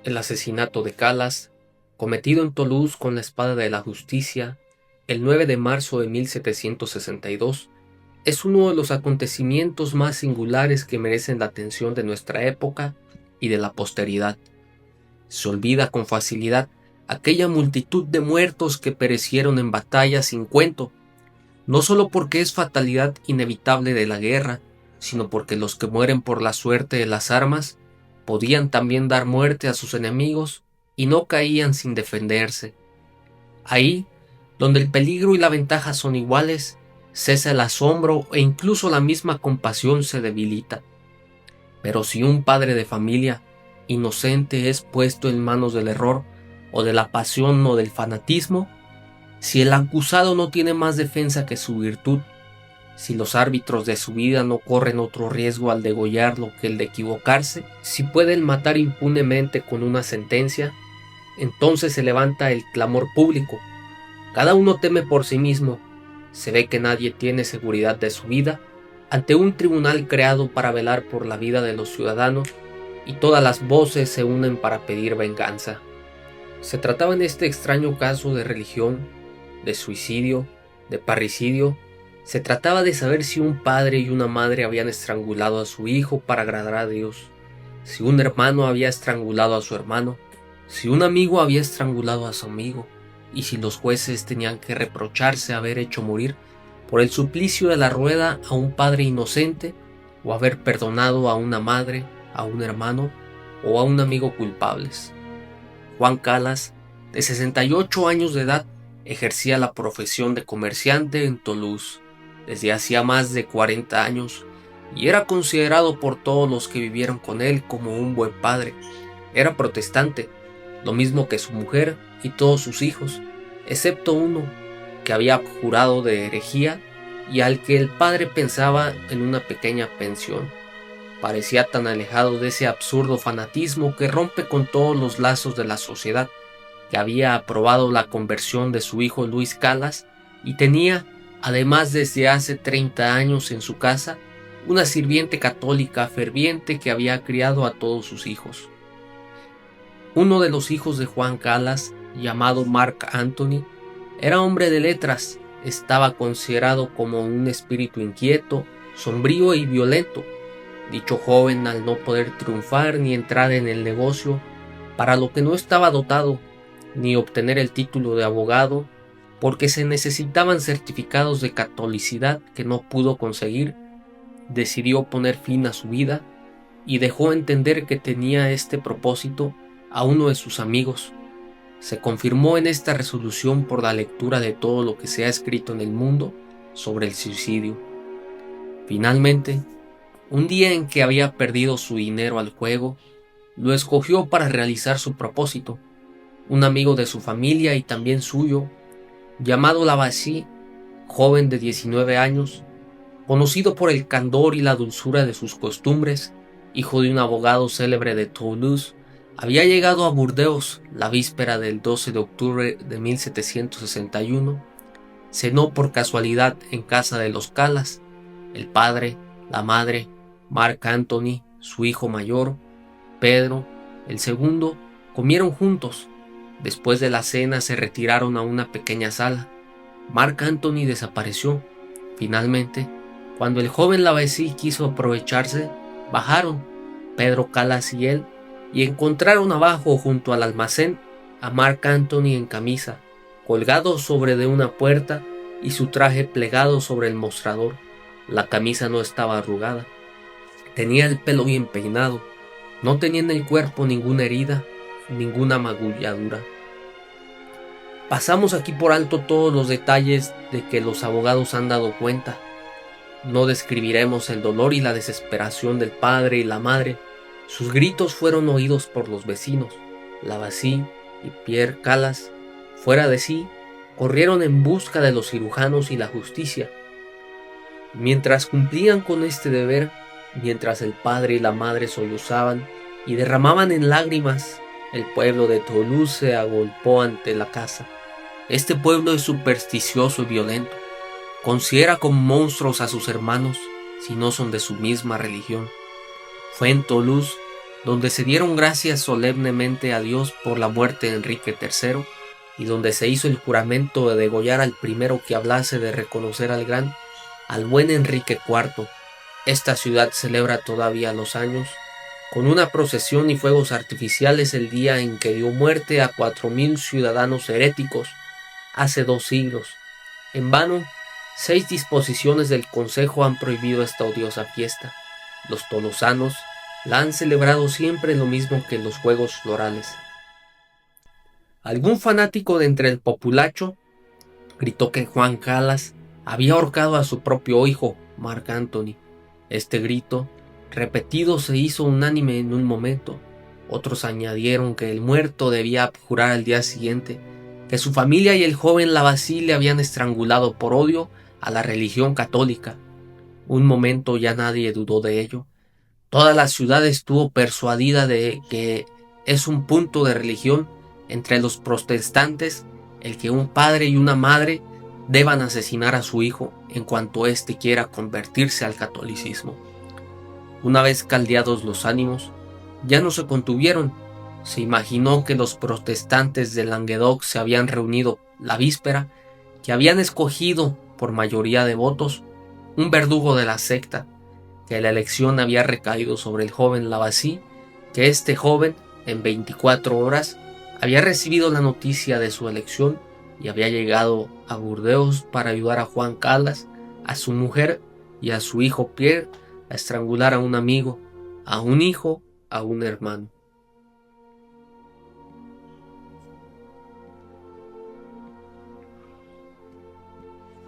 El asesinato de Calas, cometido en Toulouse con la espada de la justicia el 9 de marzo de 1762, es uno de los acontecimientos más singulares que merecen la atención de nuestra época y de la posteridad. Se olvida con facilidad aquella multitud de muertos que perecieron en batalla sin cuento, no solo porque es fatalidad inevitable de la guerra, sino porque los que mueren por la suerte de las armas podían también dar muerte a sus enemigos y no caían sin defenderse. Ahí, donde el peligro y la ventaja son iguales, cesa el asombro e incluso la misma compasión se debilita. Pero si un padre de familia inocente es puesto en manos del error, o de la pasión o del fanatismo, si el acusado no tiene más defensa que su virtud, si los árbitros de su vida no corren otro riesgo al degollarlo que el de equivocarse, si pueden matar impunemente con una sentencia, entonces se levanta el clamor público. Cada uno teme por sí mismo. Se ve que nadie tiene seguridad de su vida ante un tribunal creado para velar por la vida de los ciudadanos, y todas las voces se unen para pedir venganza. Se trataba en este extraño caso de religión, de suicidio, de parricidio. Se trataba de saber si un padre y una madre habían estrangulado a su hijo para agradar a Dios, si un hermano había estrangulado a su hermano, si un amigo había estrangulado a su amigo, y si los jueces tenían que reprocharse haber hecho morir por el suplicio de la rueda a un padre inocente, o haber perdonado a una madre, a un hermano o a un amigo culpables. Juan Calas, de 68 años de edad, ejercía la profesión de comerciante en Toulouse desde hacía más de 40 años y era considerado por todos los que vivieron con él como un buen padre. Era protestante, lo mismo que su mujer y todos sus hijos, excepto uno que había jurado de herejía y al que el padre pensaba en una pequeña pensión. Parecía tan alejado de ese absurdo fanatismo que rompe con todos los lazos de la sociedad, que había aprobado la conversión de su hijo Luis Calas y tenía, además desde hace 30 años en su casa, una sirviente católica ferviente que había criado a todos sus hijos. Uno de los hijos de Juan Calas, llamado Marc Antony, era hombre de letras, estaba considerado como un espíritu inquieto, sombrío y violento. Dicho joven, al no poder triunfar ni entrar en el negocio, para lo que no estaba dotado, ni obtener el título de abogado, porque se necesitaban certificados de catolicidad que no pudo conseguir, decidió poner fin a su vida y dejó entender que tenía este propósito a uno de sus amigos. Se confirmó en esta resolución por la lectura de todo lo que se ha escrito en el mundo sobre el suicidio. Finalmente, un día en que había perdido su dinero al juego, lo escogió para realizar su propósito. Un amigo de su familia y también suyo, llamado Lavassy, joven de 19 años, conocido por el candor y la dulzura de sus costumbres, hijo de un abogado célebre de Toulouse, había llegado a Burdeos la víspera del 12 de octubre de 1761. Cenó por casualidad en casa de los Calas. El padre, la madre, Marc Antony, su hijo mayor, Pedro, el segundo, comieron juntos. Después de la cena se retiraron a una pequeña sala. Marc Antony desapareció. Finalmente, cuando el joven Lavassy quiso aprovecharse, bajaron Pedro Calas y él y encontraron abajo junto al almacén a Marc Antony en camisa, colgado sobre de una puerta y su traje plegado sobre el mostrador. La camisa no estaba arrugada. Tenía el pelo bien peinado. No tenía en el cuerpo ninguna herida, ninguna magulladura. Pasamos aquí por alto todos los detalles de que los abogados han dado cuenta. No describiremos el dolor y la desesperación del padre y la madre. Sus gritos fueron oídos por los vecinos. Lavassy y Pierre Calas, fuera de sí, corrieron en busca de los cirujanos y la justicia. Mientras cumplían con este deber, mientras el padre y la madre sollozaban y derramaban en lágrimas, el pueblo de Toulouse se agolpó ante la casa. Este pueblo es supersticioso y violento. Considera como monstruos a sus hermanos si no son de su misma religión. Fue en Toulouse donde se dieron gracias solemnemente a Dios por la muerte de Enrique III, y donde se hizo el juramento de degollar al primero que hablase de reconocer al buen Enrique IV. Esta ciudad celebra todavía los años, con una procesión y fuegos artificiales, el día en que dio muerte a 4000 ciudadanos heréticos, hace 2 siglos. En vano, 6 disposiciones del Consejo han prohibido esta odiosa fiesta. Los tolosanos la han celebrado siempre lo mismo que los juegos florales. Algún fanático de entre el populacho gritó que Juan Calas había ahorcado a su propio hijo, Marc Antony. Este grito, repetido, se hizo unánime en un momento. Otros añadieron que el muerto debía jurar al día siguiente que su familia y el joven Lavassy le habían estrangulado por odio a la religión católica. Un momento ya nadie dudó de ello. Toda la ciudad estuvo persuadida de que es un punto de religión entre los protestantes el que un padre y una madre deban asesinar a su hijo en cuanto éste quiera convertirse al catolicismo. Una vez caldeados los ánimos, ya no se contuvieron. Se imaginó que los protestantes de Languedoc se habían reunido la víspera, que habían escogido por mayoría de votos un verdugo de la secta, que la elección había recaído sobre el joven Lavassy, que este joven, en 24 horas, había recibido la noticia de su elección y había llegado a Burdeos para ayudar a Juan Calas, a su mujer y a su hijo Pierre a estrangular a un amigo, a un hijo, a un hermano.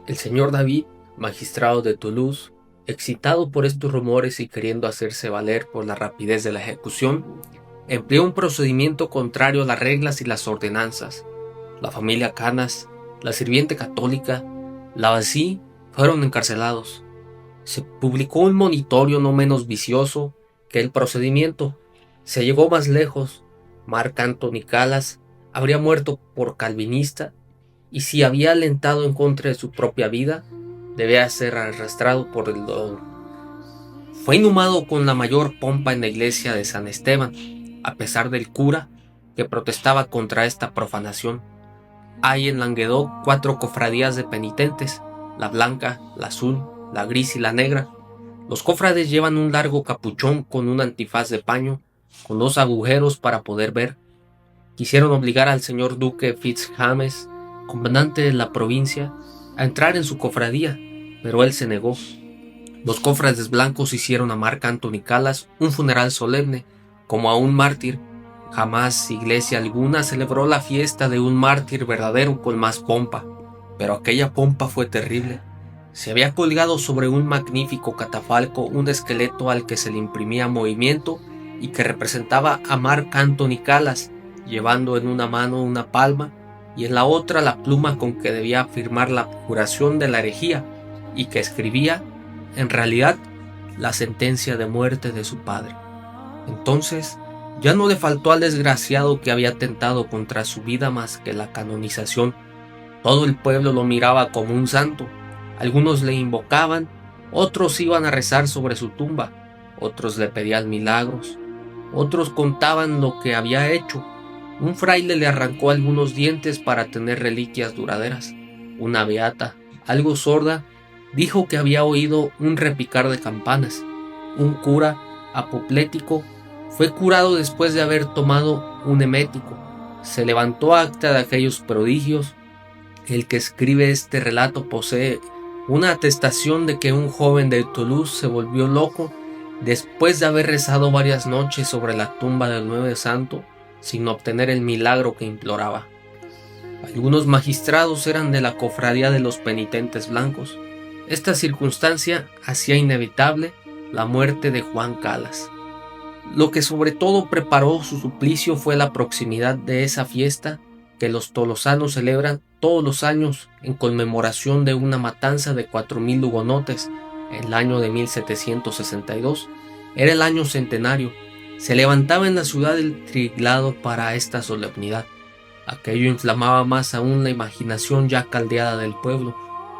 El señor David, magistrado de Toulouse, excitado por estos rumores y queriendo hacerse valer por la rapidez de la ejecución, empleó un procedimiento contrario a las reglas y las ordenanzas. La familia Canas, la sirviente católica, Lavassy fueron encarcelados. Se publicó un monitorio no menos vicioso que el procedimiento. Se llegó más lejos. Marc Antony Calas habría muerto por calvinista, y si había alentado en contra de su propia vida, debía ser arrastrado por el dolor. Fue inhumado con la mayor pompa en la iglesia de San Esteban, a pesar del cura que protestaba contra esta profanación. Hay en Languedoc 4 cofradías de penitentes: la blanca, la azul, la gris y la negra. Los cofrades llevan un largo capuchón con un antifaz de paño, con 2 agujeros para poder ver. Quisieron obligar al señor duque Fitz-James, comandante de la provincia, a entrar en su cofradía, pero él se negó. Los cofrades blancos hicieron a Marc Antony Calas un funeral solemne, como a un mártir. Jamás iglesia alguna celebró la fiesta de un mártir verdadero con más pompa, pero aquella pompa fue terrible. Se había colgado sobre un magnífico catafalco un esqueleto al que se le imprimía movimiento y que representaba a Marc Antony Calas, llevando en una mano una palma y en la otra la pluma con que debía firmar la juración de la herejía, y que escribía, en realidad, la sentencia de muerte de su padre. Entonces, ya no le faltó al desgraciado que había atentado contra su vida más que la canonización. Todo el pueblo lo miraba como un santo. Algunos le invocaban, otros iban a rezar sobre su tumba, otros le pedían milagros, otros contaban lo que había hecho. Un fraile le arrancó algunos dientes para tener reliquias duraderas. Una beata, algo sorda, dijo que había oído un repicar de campanas. Un cura, apoplético, fue curado después de haber tomado un emético. Se levantó acta de aquellos prodigios. El que escribe este relato posee una atestación de que un joven de Toulouse se volvió loco después de haber rezado varias noches sobre la tumba del 9 santo sin obtener el milagro que imploraba. Algunos magistrados eran de la cofradía de los penitentes blancos. Esta circunstancia hacía inevitable la muerte de Juan Calas. Lo que sobre todo preparó su suplicio fue la proximidad de esa fiesta que los tolosanos celebran todos los años en conmemoración de una matanza de 4000 hugonotes en el año de 1762. Era el año centenario. Se levantaba en la ciudad el triglado para esta solemnidad. Aquello inflamaba más aún la imaginación ya caldeada del pueblo.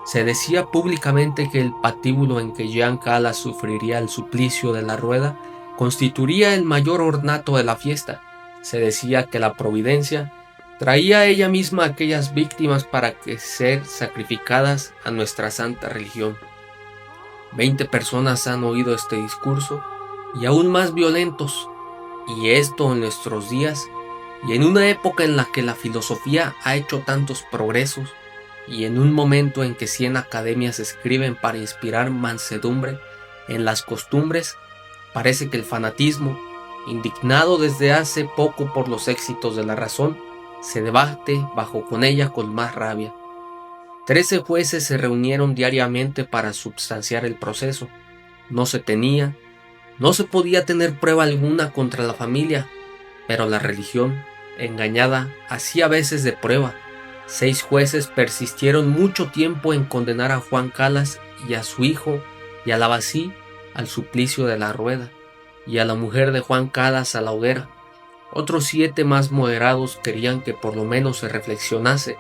Se decía públicamente que el patíbulo en que Jean Calas sufriría el suplicio de la rueda constituiría el mayor ornato de la fiesta. Se decía que la providencia traía a ella misma aquellas víctimas para que ser sacrificadas a nuestra santa religión. 20 personas han oído este discurso, y aún más violentos, y esto en nuestros días, y en una época en la que la filosofía ha hecho tantos progresos, y en un momento en que 100 academias escriben para inspirar mansedumbre en las costumbres. Parece que el fanatismo, indignado desde hace poco por los éxitos de la razón, se debate bajo con ella con más rabia. 13 jueces se reunieron diariamente para substanciar el proceso. No se podía tener prueba alguna contra la familia, pero la religión, engañada, hacía veces de prueba. 6 jueces persistieron mucho tiempo en condenar a Juan Calas y a su hijo y a Lavasí al suplicio de la rueda, y a la mujer de Juan Calas a la hoguera. Otros 7 más moderados querían que por lo menos se reflexionase.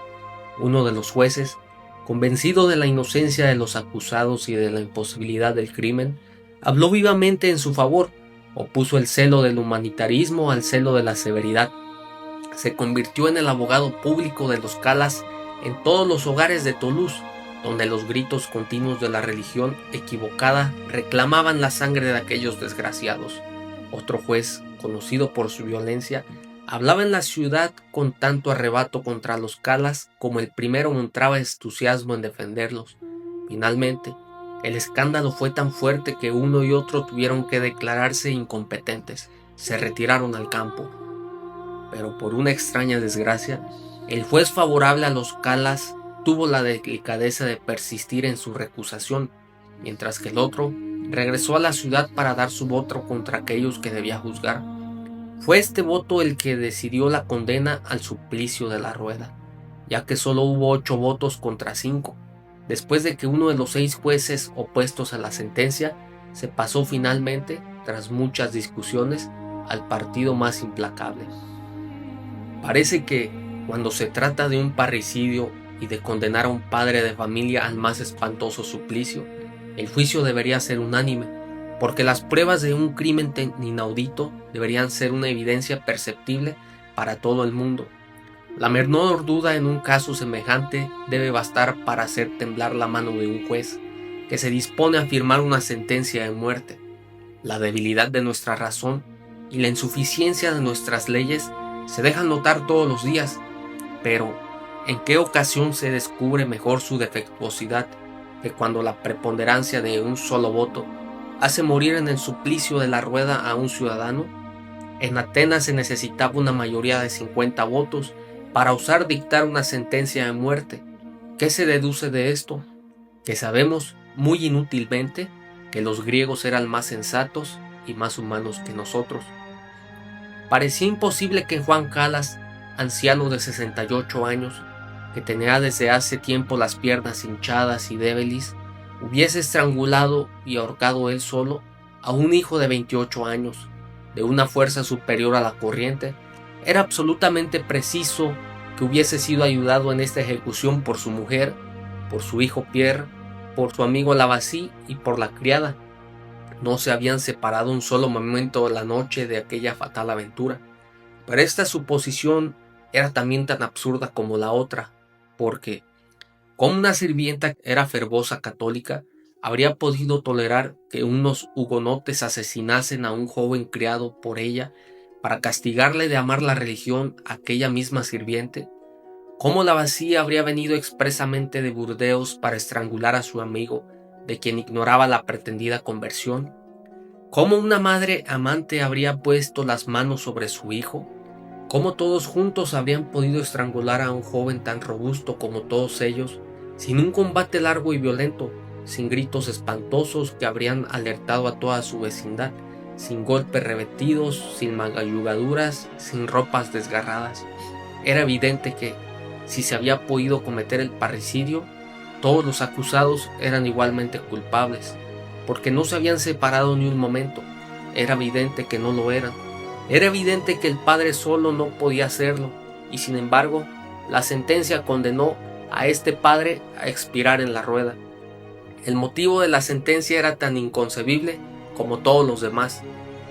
Uno de los jueces, convencido de la inocencia de los acusados y de la imposibilidad del crimen, habló vivamente en su favor, opuso el celo del humanitarismo al celo de la severidad. Se convirtió en el abogado público de los Calas en todos los hogares de Toulouse, donde los gritos continuos de la religión equivocada reclamaban la sangre de aquellos desgraciados. Otro juez, conocido por su violencia, hablaba en la ciudad con tanto arrebato contra los Calas como el primero mostraba entusiasmo en defenderlos. Finalmente, el escándalo fue tan fuerte que uno y otro tuvieron que declararse incompetentes. Se retiraron al campo. Pero por una extraña desgracia, el juez favorable a los Calas tuvo la delicadeza de persistir en su recusación, mientras que el otro regresó a la ciudad para dar su voto contra aquellos que debía juzgar. Fue este voto el que decidió la condena al suplicio de la rueda, ya que solo hubo 8 votos contra 5, después de que uno de los 6 jueces opuestos a la sentencia se pasó finalmente, tras muchas discusiones, al partido más implacable. Parece que, cuando se trata de un parricidio y de condenar a un padre de familia al más espantoso suplicio, el juicio debería ser unánime, porque las pruebas de un crimen tan inaudito deberían ser una evidencia perceptible para todo el mundo. La menor duda en un caso semejante debe bastar para hacer temblar la mano de un juez que se dispone a firmar una sentencia de muerte. La debilidad de nuestra razón y la insuficiencia de nuestras leyes se dejan notar todos los días, pero ¿en qué ocasión se descubre mejor su defectuosidad que cuando la preponderancia de un solo voto hace morir en el suplicio de la rueda a un ciudadano? En Atenas se necesitaba una mayoría de 50 votos para osar dictar una sentencia de muerte. ¿Qué se deduce de esto? Que sabemos, muy inútilmente, que los griegos eran más sensatos y más humanos que nosotros. Parecía imposible que Juan Calas, anciano de 68 años, que tenía desde hace tiempo las piernas hinchadas y débiles, hubiese estrangulado y ahorcado él solo a un hijo de 28 años, de una fuerza superior a la corriente. Era absolutamente preciso que hubiese sido ayudado en esta ejecución por su mujer, por su hijo Pierre, por su amigo Lavasí y por la criada. No se habían separado un solo momento de la noche de aquella fatal aventura. Pero esta suposición era también tan absurda como la otra, porque, como una sirvienta era fervorosa católica, habría podido tolerar que unos hugonotes asesinasen a un joven criado por ella para castigarle de amar la religión a aquella misma sirviente. ¿Cómo Lavasí habría venido expresamente de Burdeos para estrangular a su amigo, de quien ignoraba la pretendida conversión? ¿Cómo una madre amante habría puesto las manos sobre su hijo? ¿Cómo todos juntos habrían podido estrangular a un joven tan robusto como todos ellos, sin un combate largo y violento, sin gritos espantosos que habrían alertado a toda su vecindad, sin golpes repetidos, sin magallugaduras, sin ropas desgarradas? Era evidente que, si se había podido cometer el parricidio, todos los acusados eran igualmente culpables, porque no se habían separado ni un momento. Era evidente que no lo eran. Era evidente que el padre solo no podía hacerlo, y sin embargo, la sentencia condenó a este padre a expirar en la rueda. El motivo de la sentencia era tan inconcebible como todos los demás.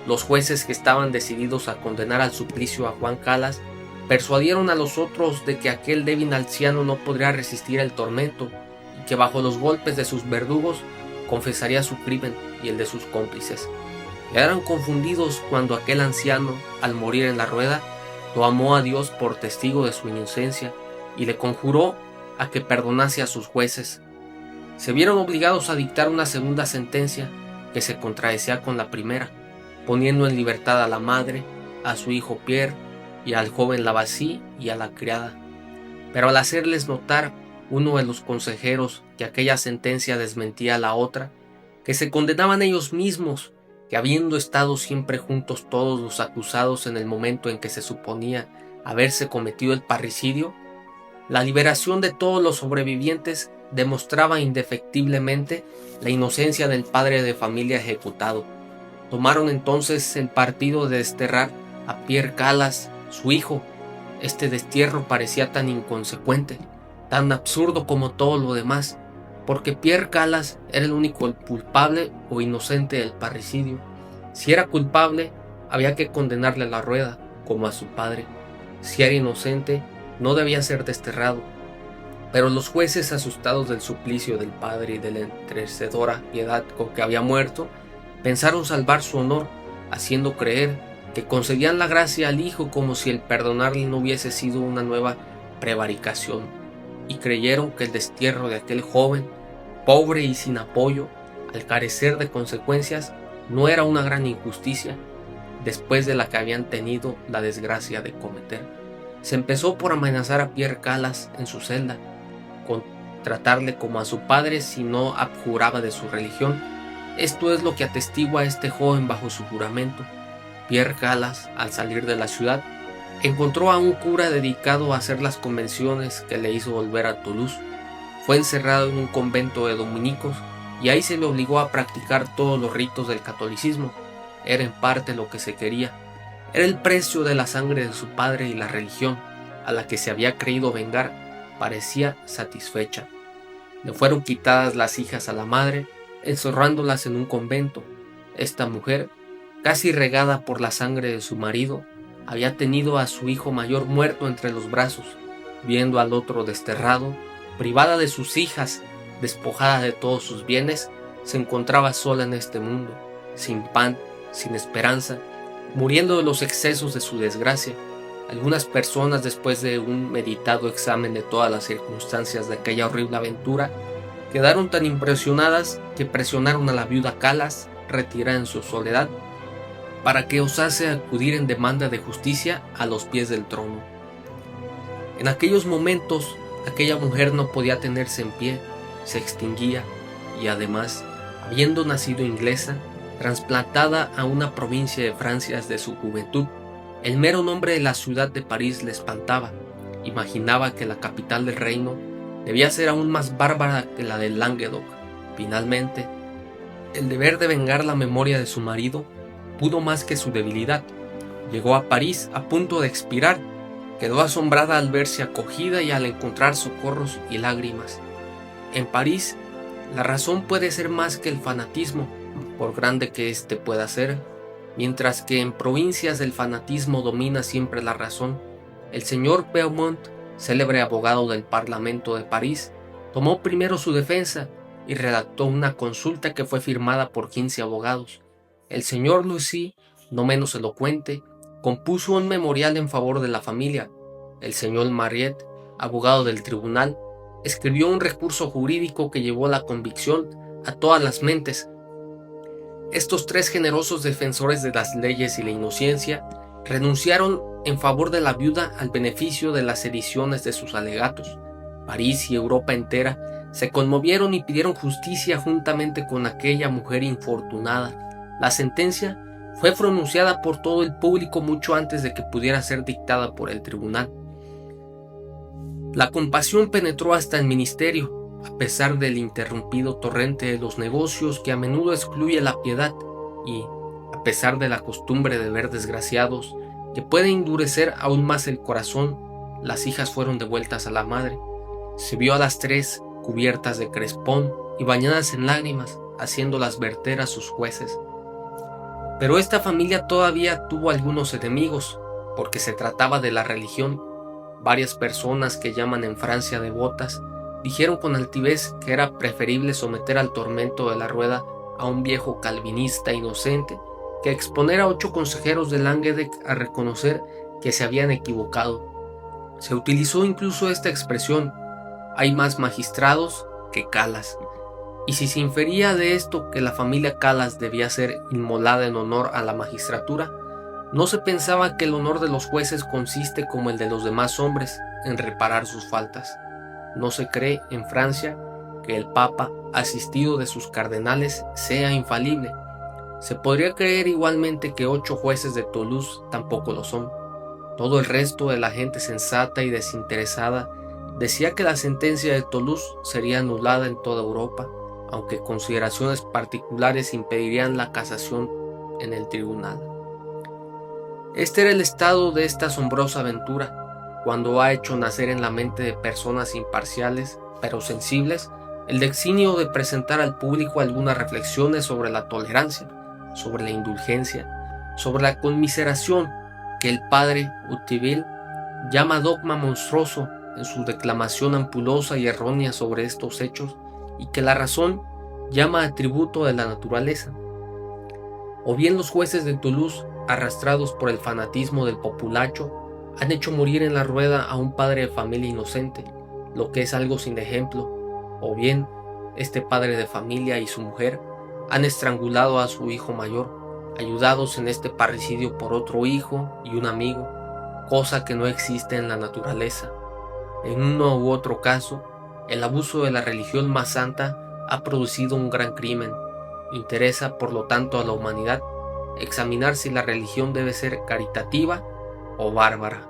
Los jueces, que estaban decididos a condenar al suplicio a Juan Calas, persuadieron a los otros de que aquel débil anciano no podría resistir el tormento y que bajo los golpes de sus verdugos confesaría su crimen y el de sus cómplices. Quedaron confundidos cuando aquel anciano, al morir en la rueda, tomó a Dios por testigo de su inocencia y le conjuró a que perdonase a sus jueces. Se vieron obligados a dictar una segunda sentencia que se contradecía con la primera, poniendo en libertad a la madre, a su hijo Pierre y al joven Lavassy y a la criada. Pero al hacerles notar uno de los consejeros que aquella sentencia desmentía a la otra, que se condenaban ellos mismos, que habiendo estado siempre juntos todos los acusados en el momento en que se suponía haberse cometido el parricidio, la liberación de todos los sobrevivientes demostraba indefectiblemente la inocencia del padre de familia ejecutado. Tomaron entonces el partido de desterrar a Pierre Calas, su hijo. Este destierro parecía tan inconsecuente, tan absurdo como todo lo demás, porque Pierre Calas era el único culpable o inocente del parricidio. Si era culpable, había que condenarle a la rueda, como a su padre. Si era inocente, no debía ser desterrado. Pero los jueces, asustados del suplicio del padre y de la enternecedora piedad con que había muerto, pensaron salvar su honor, haciendo creer que concedían la gracia al hijo como si el perdonarle no hubiese sido una nueva prevaricación, y creyeron que el destierro de aquel joven, pobre y sin apoyo, al carecer de consecuencias, no era una gran injusticia, después de la que habían tenido la desgracia de cometer. Se empezó por amenazar a Pierre Calas en su celda, con tratarle como a su padre si no abjuraba de su religión. Esto es lo que atestigua a este joven bajo su juramento. Pierre Calas, al salir de la ciudad, encontró a un cura dedicado a hacer las convenciones que le hizo volver a Toulouse. Fue encerrado en un convento de dominicos y ahí se le obligó a practicar todos los ritos del catolicismo. Era en parte lo que se quería. Era el precio de la sangre de su padre, y la religión, a la que se había creído vengar, parecía satisfecha. Le fueron quitadas las hijas a la madre, encerrándolas en un convento. Esta mujer, casi regada por la sangre de su marido, había tenido a su hijo mayor muerto entre los brazos, viendo al otro desterrado, privada de sus hijas, despojada de todos sus bienes, se encontraba sola en este mundo, sin pan, sin esperanza, muriendo de los excesos de su desgracia. Algunas personas, después de un meditado examen de todas las circunstancias de aquella horrible aventura, quedaron tan impresionadas que presionaron a la viuda Calas, retirada en su soledad, para que osase acudir en demanda de justicia a los pies del trono. En aquellos momentos, aquella mujer no podía tenerse en pie, se extinguía, y además, habiendo nacido inglesa, trasplantada a una provincia de Francia desde su juventud, el mero nombre de la ciudad de París le espantaba. Imaginaba que la capital del reino debía ser aún más bárbara que la de Languedoc. Finalmente, el deber de vengar la memoria de su marido pudo más que su debilidad. Llegó a París a punto de expirar. Quedó asombrada al verse acogida y al encontrar socorros y lágrimas. En París, la razón puede ser más que el fanatismo, por grande que éste pueda ser. Mientras que en provincias el fanatismo domina siempre la razón, el señor Beaumont, célebre abogado del Parlamento de París, tomó primero su defensa y redactó una consulta que fue firmada por 15 abogados. El señor Lucy, no menos elocuente, compuso un memorial en favor de la familia. El señor Mariette, abogado del tribunal, escribió un recurso jurídico que llevó la convicción a todas las mentes. Estos tres generosos defensores de las leyes y la inocencia renunciaron en favor de la viuda al beneficio de las ediciones de sus alegatos. París y Europa entera se conmovieron y pidieron justicia juntamente con aquella mujer infortunada. La sentencia fue pronunciada por todo el público mucho antes de que pudiera ser dictada por el tribunal. La compasión penetró hasta el ministerio, a pesar del interrumpido torrente de los negocios que a menudo excluye la piedad, y a pesar de la costumbre de ver desgraciados que puede endurecer aún más el corazón, las hijas fueron devueltas a la madre. Se vio a las tres cubiertas de crespón y bañadas en lágrimas, haciéndolas verter a sus jueces. Pero esta familia todavía tuvo algunos enemigos, porque se trataba de la religión. Varias personas que llaman en Francia devotas dijeron con altivez que era preferible someter al tormento de la rueda a un viejo calvinista inocente que exponer a 8 consejeros de Languedoc a reconocer que se habían equivocado. Se utilizó incluso esta expresión: hay más magistrados que Calas. Y si se infería de esto que la familia Calas debía ser inmolada en honor a la magistratura, no se pensaba que el honor de los jueces consiste, como el de los demás hombres, en reparar sus faltas. No se cree en Francia que el Papa, asistido de sus cardenales, sea infalible. Se podría creer igualmente que 8 jueces de Toulouse tampoco lo son. Todo el resto de la gente sensata y desinteresada decía que la sentencia de Toulouse sería anulada en toda Europa, aunque consideraciones particulares impedirían la casación en el tribunal. Este era el estado de esta asombrosa aventura, cuando ha hecho nacer en la mente de personas imparciales, pero sensibles, el designio de presentar al público algunas reflexiones sobre la tolerancia, sobre la indulgencia, sobre la conmiseración, que el padre Utteville llama dogma monstruoso en su declamación ampulosa y errónea sobre estos hechos, y que la razón llama atributo de la naturaleza. O bien los jueces de Toulouse, arrastrados por el fanatismo del populacho, han hecho morir en la rueda a un padre de familia inocente, lo que es algo sin ejemplo, o bien este padre de familia y su mujer han estrangulado a su hijo mayor, ayudados en este parricidio por otro hijo y un amigo, cosa que no existe en la naturaleza. En uno u otro caso, el abuso de la religión más santa ha producido un gran crimen. Interesa, por lo tanto, a la humanidad examinar si la religión debe ser caritativa o bárbara.